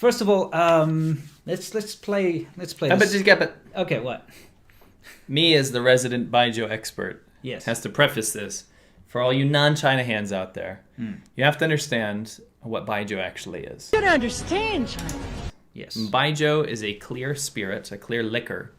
First of all, let's play this. Okay, what? Me as the resident Baijiu expert Yes. has to preface this. For all you non-China hands out there, you have to understand what Baijiu actually is. You don't understand China. Yes. Baijiu is a clear spirit, a clear liquor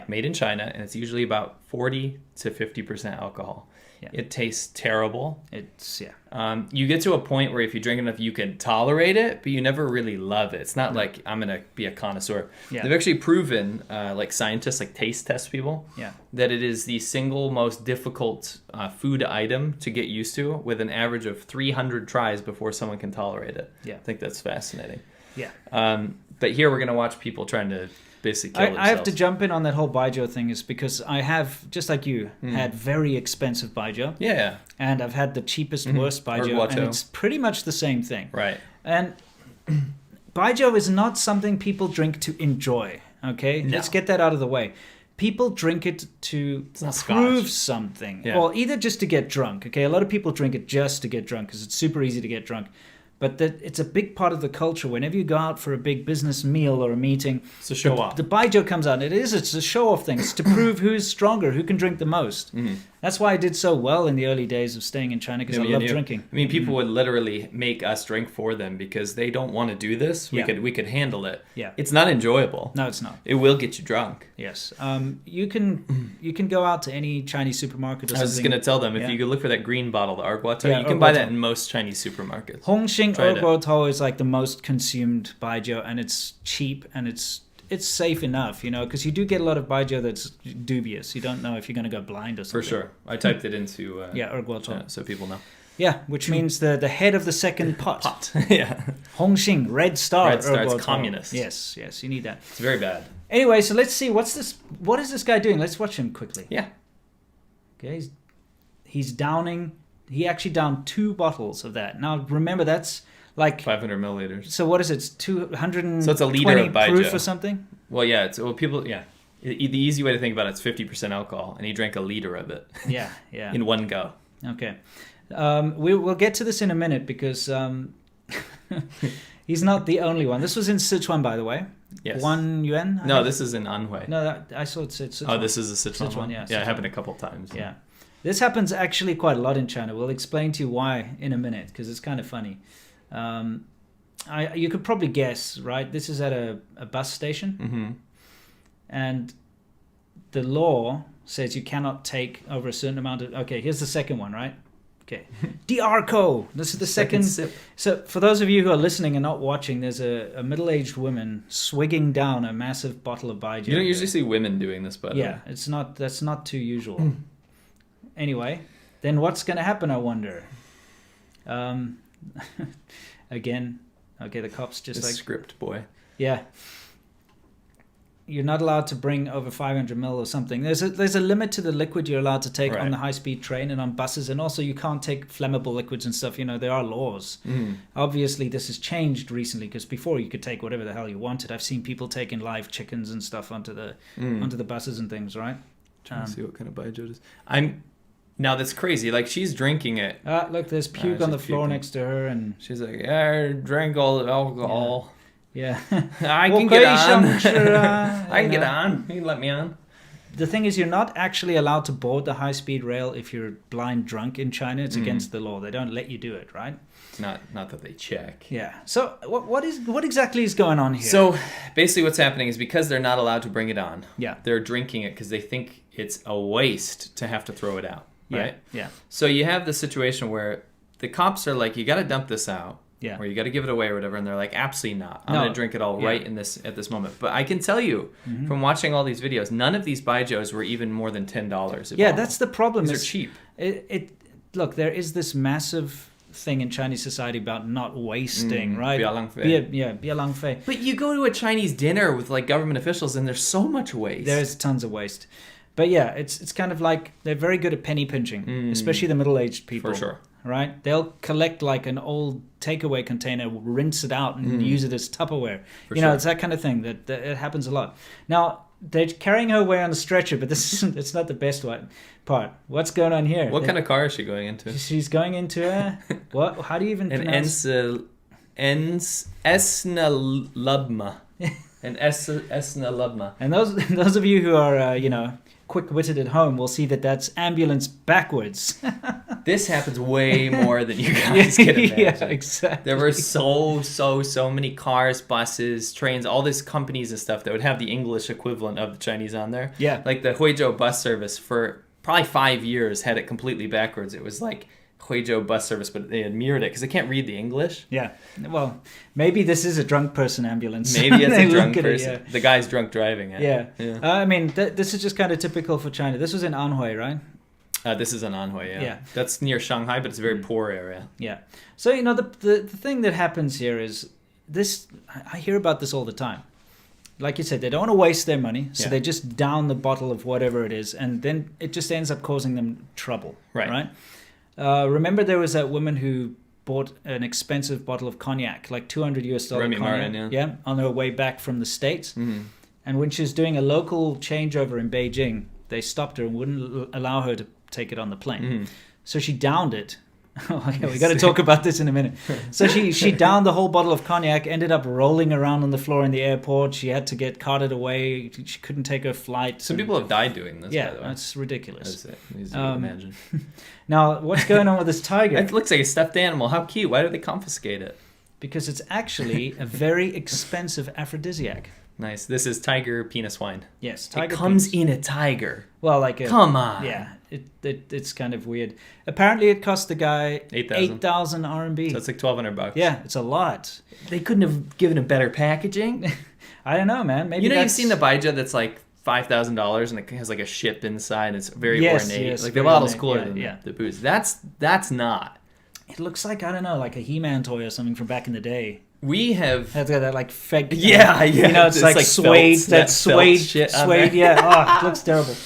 made in China, and it's usually about 40 to 50% alcohol. Yeah. It tastes terrible. You get to a point where if you drink enough, you can tolerate it, but you never really love it. It's not like I'm going to be a connoisseur. Yeah. They've actually proven, like scientists, like taste test people, that it is the single most difficult food item to get used to, with an average of 300 tries before someone can tolerate it. Yeah. I think that's fascinating. Yeah. But here we're going to watch people trying to basically kill themselves. I have to jump in on that whole Baijiu thing is because I have, just like you, had very expensive Baijiu. Yeah. And I've had the cheapest, worst Baijiu. And it's pretty much the same thing. Right. And Baijiu is not something people drink to enjoy. Okay? No. Let's get that out of the way. People drink it to prove something. Yeah. Or either just to get drunk. Okay? A lot of people drink it just to get drunk because it's super easy to get drunk. But it's a big part of the culture. Whenever you go out for a big business meal or a meeting, it's a show off. The Baijiu comes out. It's a show off thing. It's to prove who's stronger, who can drink the most. That's why I did so well in the early days of staying in China, because I love drinking. I mean, people would literally make us drink for them because they don't want to do this. We could handle it. Yeah. It's not enjoyable. No, it's not. It will get you drunk. Yes. You can go out to any Chinese supermarket or something. I was just going to tell them, if you could look for that green bottle, the Erguato, you can buy that in most Chinese supermarkets. Hongxing Erguato is like the most consumed Baijiu, and it's cheap and it's safe enough, because you do get a lot of Baijiu that's dubious. You don't know if you're going to go blind or something. For sure. I typed it into Erguato. So people know. Yeah, which means the head of the second pot. Yeah. Hongxing, Red Star. Red Star, it's communist. Yes, you need that. It's very bad. Anyway, so let's see, what is this guy doing? Let's watch him quickly. Yeah. Okay, he's downing, he actually downed 2 bottles of that. Now, remember, that's like 500 milliliters. So what is it? It's 220 so it's a liter of Baijiu proof or something? Well, yeah. The easy way to think about it is 50% alcohol, and he drank a liter of it. Yeah. In one go. Okay. We'll get to this in a minute because he's not the only one. This was in Sichuan, by the way. Yes. 1 yuan? No, this is in Anhui. No, I saw it said Sichuan. Oh, this is a Sichuan one? Yeah, it happened a couple times. Yeah. This happens actually quite a lot in China. We'll explain to you why in a minute, because it's kind of funny. You could probably guess, right? This is at a bus station. And the law says you cannot take over a certain amount of... Okay, here's the second one, right? Okay. Diarco. This is the second sip. So for those of you who are listening and not watching, there's a middle-aged woman swigging down a massive bottle of Baijiu. You don't usually see women doing this, by the way. Yeah, that's not too usual. Anyway, then what's going to happen, I wonder? Again, okay, the cops just the script, boy. Yeah. You're not allowed to bring over 500 ml or something. There's a limit to the liquid you're allowed to take on the high-speed train and on buses, and also you can't take flammable liquids and stuff. There are laws. Obviously, this has changed recently, because before you could take whatever the hell you wanted. I've seen people taking live chickens and stuff onto the buses and things, right? Trying to see what kind of Baijiu it is. Now that's crazy. Like, she's drinking it. Look, there's puke on the floor next to her, and she's like, I drank all the alcohol. Yeah. I can get on. I can get on. You can let me on. The thing is, you're not actually allowed to board the high-speed rail if you're blind drunk in China. It's against the law. They don't let you do it, right? Not that they check. Yeah. So what exactly is going on here? So basically what's happening is, because they're not allowed to bring it on, they're drinking it because they think it's a waste to have to throw it out, right? Yeah. So you have the situation where the cops are like, you got to dump this out. Yeah. Or you got to give it away or whatever, and they're like, absolutely not. I'm going to drink it all right at this moment. But I can tell you from watching all these videos, none of these Baijius were even more than $10. Yeah, that's the problem. These are cheap. Look, there is this massive thing in Chinese society about not wasting, right? Bialangfei. But you go to a Chinese dinner with like government officials, and there's so much waste. There's tons of waste. But yeah, it's kind of like they're very good at penny pinching, especially the middle-aged people. For sure. Right? They'll collect like an old takeaway container, rinse it out, and use it as Tupperware. It's that kind of thing that it happens a lot. Now, they're carrying her away on a stretcher, but it's not the best part. What's going on here? What kind of car is she going into? She's going into what? How do you even pronounce? Esnalubma. And Esnalubma. And those of you who are, quick-witted at home will see that that's ambulance backwards. This happens way more than you guys can imagine. Yeah, exactly. There were so many cars, buses, trains, all these companies and stuff that would have the English equivalent of the Chinese on there. Yeah. Like the Huizhou bus service for probably 5 years had it completely backwards. It was like Huizhou bus service, but they had mirrored it because they can't read the English. Yeah. Well, maybe this is a drunk person ambulance. Maybe it's a drunk person. It, yeah. The guy's drunk driving it. Yeah. This is just kind of typical for China. This was in Anhui, right? This is in Anhui, yeah. That's near Shanghai, but it's a very poor area. Yeah. So, the thing that happens here is this, I hear about this all the time. Like you said, they don't want to waste their money, so they just down the bottle of whatever it is, and then it just ends up causing them trouble. Right? Remember there was that woman who bought an expensive bottle of cognac, like $200 Remy cognac, Martin, on her way back from the States. Mm-hmm. And when she was doing a local changeover in Beijing, they stopped her and wouldn't allow her to take it on the plane. Mm-hmm. So she downed it. We got to talk about this in a minute. So she downed the whole bottle of cognac, ended up rolling around on the floor in the airport. She had to get carted away. She couldn't take her flight. Some people have died doing this, by the way. That's ridiculous. That's it. Easy to imagine. Now, what's going on with this tiger? It looks like a stuffed animal. How cute. Why do they confiscate it? Because it's actually a very expensive aphrodisiac. Nice. This is tiger penis wine. Yes, tiger. It comes in a tiger. Well, come on. Yeah, it's kind of weird. Apparently, it cost the guy 8,000 RMB. So it's like $1,200. Yeah, it's a lot. They couldn't have given a better packaging. I don't know, man. Maybe you've seen the Baijiu that's like $5,000 and it has like a ship inside. And it's very ornate. Yes, like the bottle's cooler than the booze. That's not. It looks like, I don't know, like a He-Man toy or something from back in the day. We have that like fake. Yeah. It's like suede. That suede shit. Suede. Yeah. It looks terrible.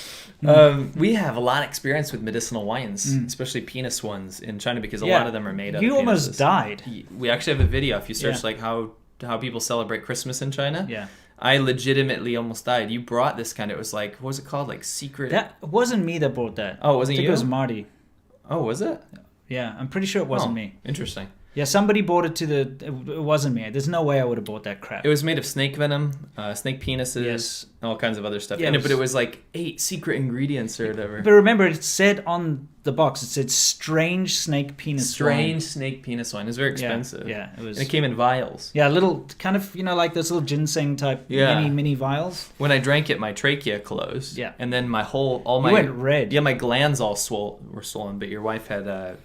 We have a lot of experience with medicinal wines, especially penis ones in China because a lot of them are made of. You almost died. We actually have a video. If you search like how people celebrate Christmas in China. Yeah. I legitimately almost died. You brought this kind. It was like, what was it called? Like secret. That wasn't me that brought that. Oh, wasn't you? It was Marty. Oh, was it? Yeah, I'm pretty sure it wasn't me. Interesting. Yeah, somebody bought it it wasn't me. There's no way I would have bought that crap. It was made of snake venom, snake penises, all kinds of other stuff in it. But it was like 8 secret ingredients or whatever. But remember, it said on the box, it said strange snake penis wine. Snake penis wine. It was very expensive. Yeah, it was. And it came in vials. Yeah, little, kind of, like those little ginseng type mini vials. When I drank it, my trachea closed. Yeah. And then you went red. Yeah, my glands all were swollen, but your wife had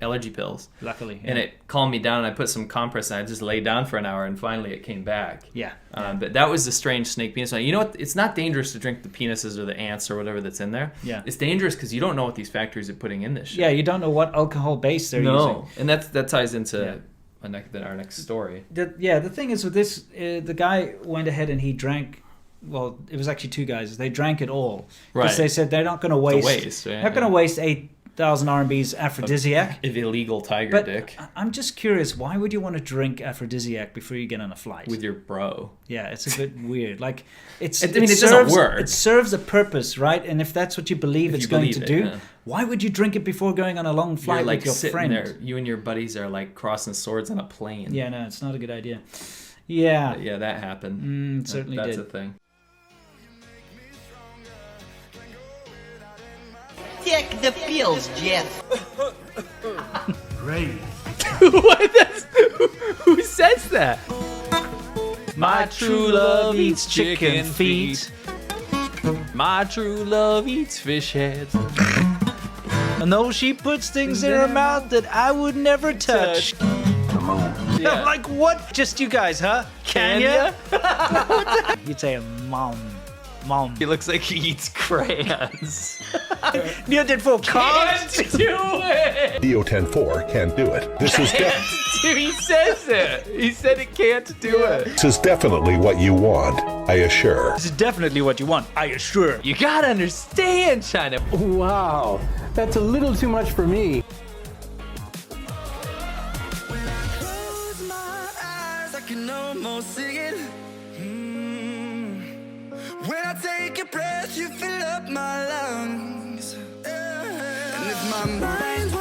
allergy pills. Luckily. Yeah. And it calmed me down, and I put some compress, and I just laid down for an hour, and finally it came back. Yeah. But that was the strange snake penis wine. You know what? It's not dangerous to drink the penises or the ants or whatever that's in there. Yeah. It's dangerous because you don't know what these factories are putting in this shit. Yeah, you don't know what alcohol base they're using. No, and that ties into our next story. The thing is with this, the guy went ahead and he drank. Well, it was actually 2 guys. They drank it all because they said they're not going to waste. They're not going to waste 8,000 RMB's aphrodisiac. Of illegal tiger dick. I'm just curious, why would you want to drink aphrodisiac before you get on a flight? With your bro. Yeah, it's a bit weird. Like, it doesn't work. It serves a purpose, right? And if that's what you believe it's going to do, why would you drink it before going on a long flight with your friend? There, you and your buddies are like crossing swords on a plane. Yeah, no, it's not a good idea. Yeah. Yeah, that happened. It certainly did. That's a thing. Check the pills, Jeff. Great. Who says that? My true love eats chicken feet. My true love eats fish heads. And though she puts things in her mouth that I would never touch. Come on. Yeah. I'm like, what? Just you guys, huh? Can ya? You'd say, Mom. He looks like he eats crayons. Neo did 4 cards. Can't do it. Neo 10-4 can't do it. This is He says it. He said it can't do it. This is definitely what you want, I assure. This is definitely what you want, I assure. You gotta understand, China. Wow, that's a little too much for me. Close my eyes, I can almost see it. When I take a breath, you fill up my lungs. And if my mind